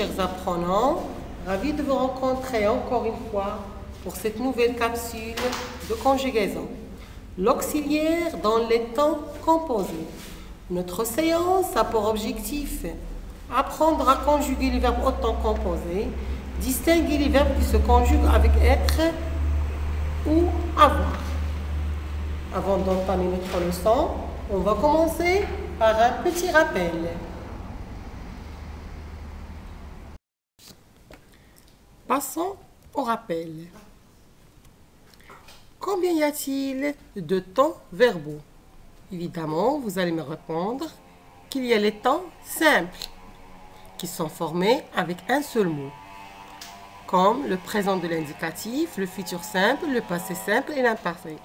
chers apprenants, ravi de vous rencontrer encore une fois pour cette nouvelle capsule de conjugaison. L'auxiliaire dans les temps composés. Notre séance a pour objectif apprendre à conjuguer les verbes au temps composé, distinguer les verbes qui se conjuguent avec être ou avoir. Avant d'entamer notre leçon, on va commencer par un petit rappel. Passons au rappel. Combien y a-t-il de temps verbaux? Évidemment, vous allez me répondre qu'il y a les temps simples qui sont formés avec un seul mot, comme le présent de l'indicatif, le futur simple, le passé simple et l'imparfait.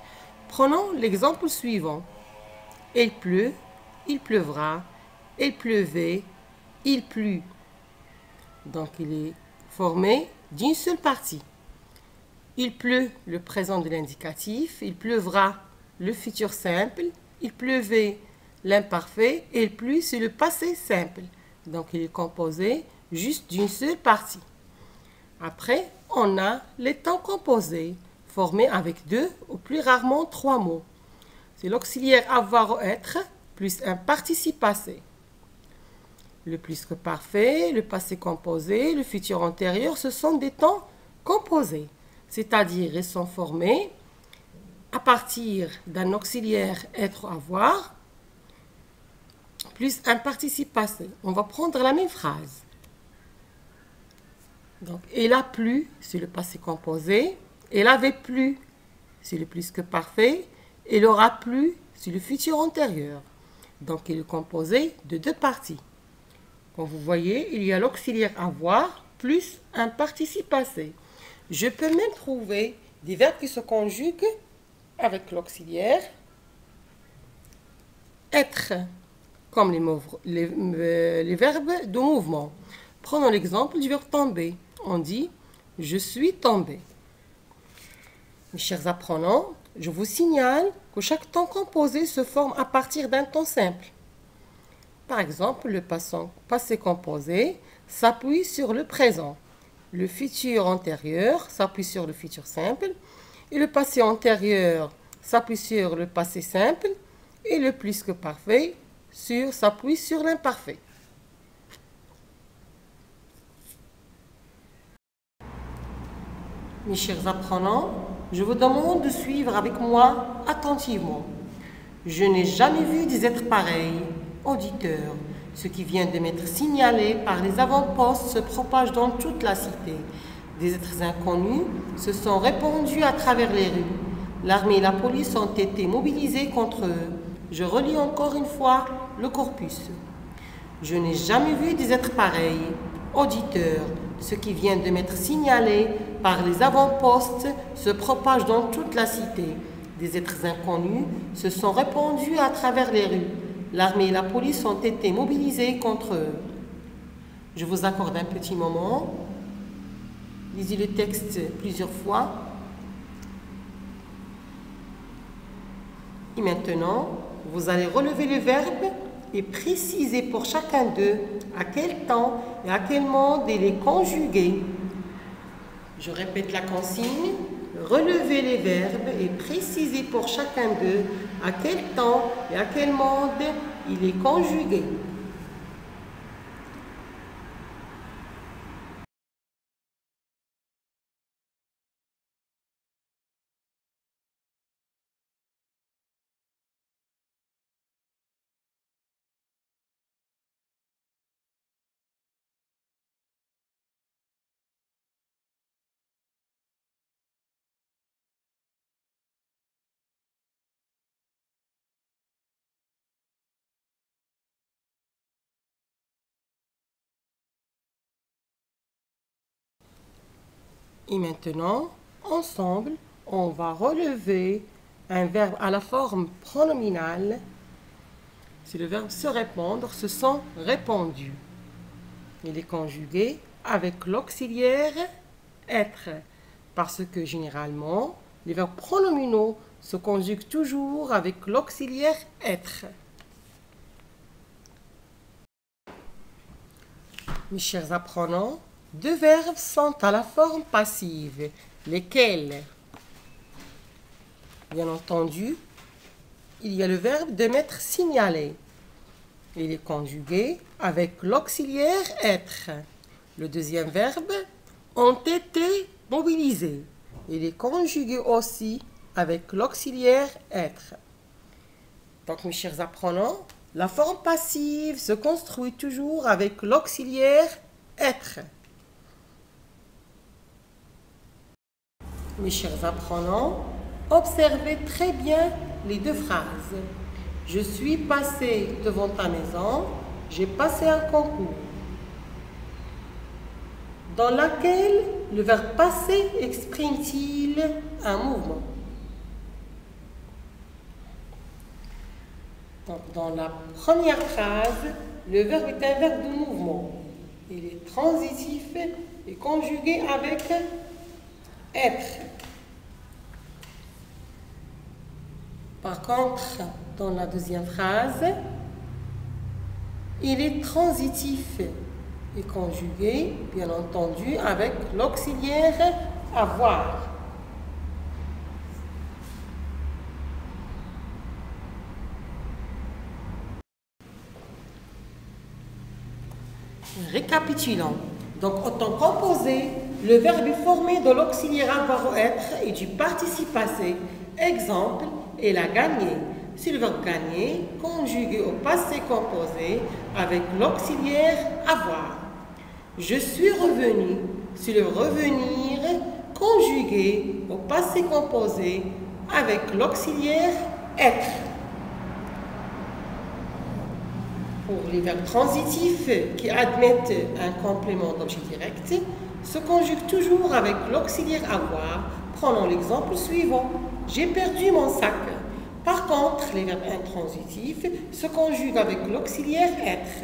Prenons l'exemple suivant. Il pleut, il pleuvra, il pleuvait, il plut. Donc, il est formé d'une seule partie. Il pleut, le présent de l'indicatif, il pleuvra, le futur simple, il pleuvait, l'imparfait, et il plut, c'est le passé simple. Donc, il est composé juste d'une seule partie. Après, on a les temps composés, formés avec deux ou plus rarement trois mots. C'est l'auxiliaire avoir ou être, plus un participe passé. Le plus que parfait, le passé composé, le futur antérieur, ce sont des temps composés, c'est-à-dire ils sont formés à partir d'un auxiliaire être ou avoir, plus un participe passé. On va prendre la même phrase. Donc, il a plu, c'est le passé composé. Il avait plu, c'est le plus que parfait. Il aura plu, c'est le futur antérieur. Donc, il est composé de deux parties. Comme vous voyez, il y a l'auxiliaire avoir plus un participe passé. Je peux même trouver des verbes qui se conjuguent avec l'auxiliaire être, comme les verbes de mouvement. Prenons l'exemple du verbe tomber. On dit « je suis tombé ». Mes chers apprenants, je vous signale que chaque temps composé se forme à partir d'un temps simple. Par exemple, le passé composé s'appuie sur le présent. Le futur antérieur s'appuie sur le futur simple. Et le passé antérieur s'appuie sur le passé simple. Et le plus que parfait s'appuie sur l'imparfait. Mes chers apprenants, je vous demande de suivre avec moi attentivement. Je n'ai jamais vu des êtres pareils. Auditeurs, ce qui vient de m'être signalé par les avant-postes se propage dans toute la cité. Des êtres inconnus se sont répandus à travers les rues. L'armée et la police ont été mobilisés contre eux. Je relis encore une fois le corpus. Je n'ai jamais vu des êtres pareils. Auditeurs, ce qui vient de m'être signalé par les avant-postes se propage dans toute la cité. Des êtres inconnus se sont répandus à travers les rues. L'armée et la police ont été mobilisés contre eux. Je vous accorde un petit moment. Lisez le texte plusieurs fois. Et maintenant, vous allez relever le verbe et préciser pour chacun d'eux à quel temps et à quel moment il est conjugué. Je répète la consigne. Relevez les verbes et précisez pour chacun d'eux à quel temps et à quel moment il est conjugué. Et maintenant, ensemble, on va relever un verbe à la forme pronominale. C'est le verbe se répandre, se sont répandus. Il est conjugué avec l'auxiliaire être, parce que généralement, les verbes pronominaux se conjuguent toujours avec l'auxiliaire être. Mes chers apprenants, deux verbes sont à la forme passive. Lesquels? Bien entendu, il y a le verbe de m'être signalé. Il est conjugué avec l'auxiliaire être. Le deuxième verbe, ont été mobilisés. Il est conjugué aussi avec l'auxiliaire être. Donc, mes chers apprenants, la forme passive se construit toujours avec l'auxiliaire être. Mes chers apprenants, observez très bien les deux phrases. Je suis passé devant ta maison, j'ai passé un concours. Dans laquelle le verbe passer exprime-t-il un mouvement? Donc, dans la première phrase, le verbe est un verbe de mouvement. Il est transitif et conjugué avec être. Par contre, dans la deuxième phrase, il est transitif et conjugué, bien entendu, avec l'auxiliaire avoir. Récapitulons. Donc, en temps composé, le verbe est formé de l'auxiliaire avoir ou être et du participe passé. Exemple, elle a gagné. C'est le verbe gagner conjugué au passé composé avec l'auxiliaire avoir. Je suis revenu. C'est le revenir conjugué au passé composé avec l'auxiliaire être. Pour les verbes transitifs qui admettent un complément d'objet direct, se conjuguent toujours avec l'auxiliaire avoir. Prenons l'exemple suivant. J'ai perdu mon sac. Par contre, les verbes intransitifs se conjuguent avec l'auxiliaire être.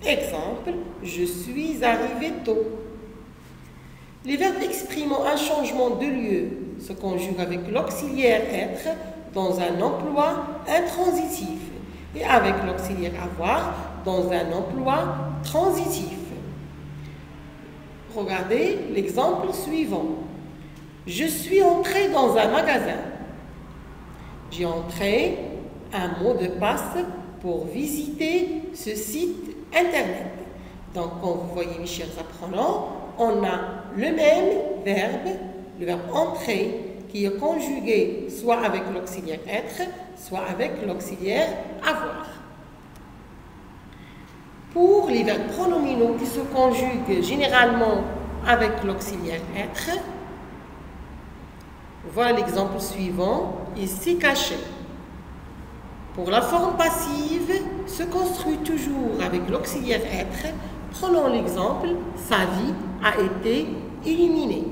Exemple, je suis arrivé tôt. Les verbes exprimant un changement de lieu se conjuguent avec l'auxiliaire être dans un emploi intransitif et avec l'auxiliaire avoir dans un emploi transitif. Regardez l'exemple suivant. Je suis entré dans un magasin. J'ai entré un mot de passe pour visiter ce site internet. Donc, comme vous voyez, mes chers apprenants, on a le même verbe, le verbe entrer, qui est conjugué soit avec l'auxiliaire être, soit avec l'auxiliaire avoir. Pour les verbes pronominaux qui se conjuguent généralement avec l'auxiliaire être, voilà l'exemple suivant, il s'est caché. Pour la forme passive, se construit toujours avec l'auxiliaire être. Prenons l'exemple, sa vie a été illuminée.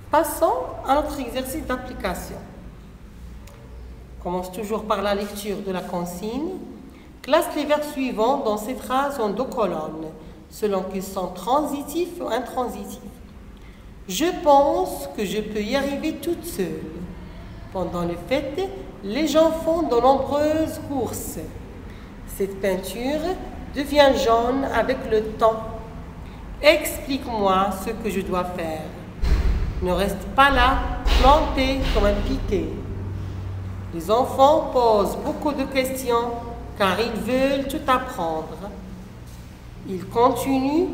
Passons à notre exercice d'application. On commence toujours par la lecture de la consigne. Classe les verbes suivants dans ces phrases en deux colonnes, selon qu'ils sont transitifs ou intransitifs. Je pense que je peux y arriver toute seule. Pendant les fêtes, les gens font de nombreuses courses. Cette peinture devient jaune avec le temps. Explique-moi ce que je dois faire. Ne reste pas là, planté comme un piquet. Les enfants posent beaucoup de questions car ils veulent tout apprendre. Ils continuent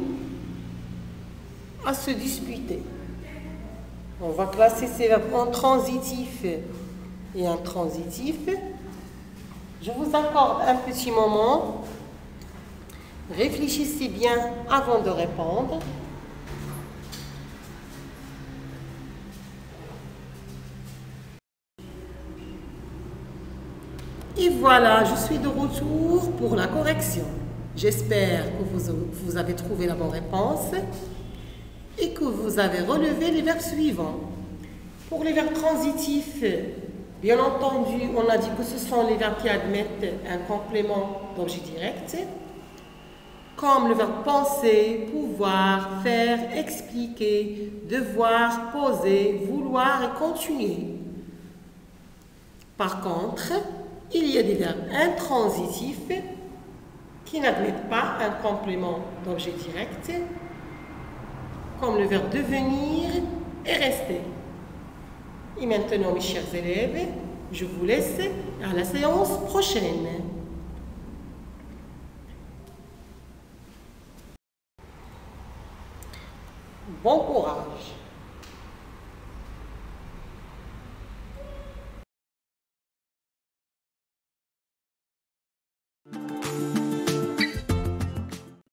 à se disputer. On va classer ces verbes en transitif et intransitif. Je vous accorde un petit moment. Réfléchissez bien avant de répondre. Et voilà, je suis de retour pour la correction. J'espère que vous avez trouvé la bonne réponse et que vous avez relevé les verbes suivants. Pour les verbes transitifs, bien entendu, on a dit que ce sont les verbes qui admettent un complément d'objet direct, comme le verbe penser, pouvoir, faire, expliquer, devoir, poser, vouloir et continuer. Par contre, il y a des verbes intransitifs qui n'admettent pas un complément d'objet direct, comme le verbe devenir et rester. Et maintenant, mes chers élèves, je vous laisse à la séance prochaine. Bon courage!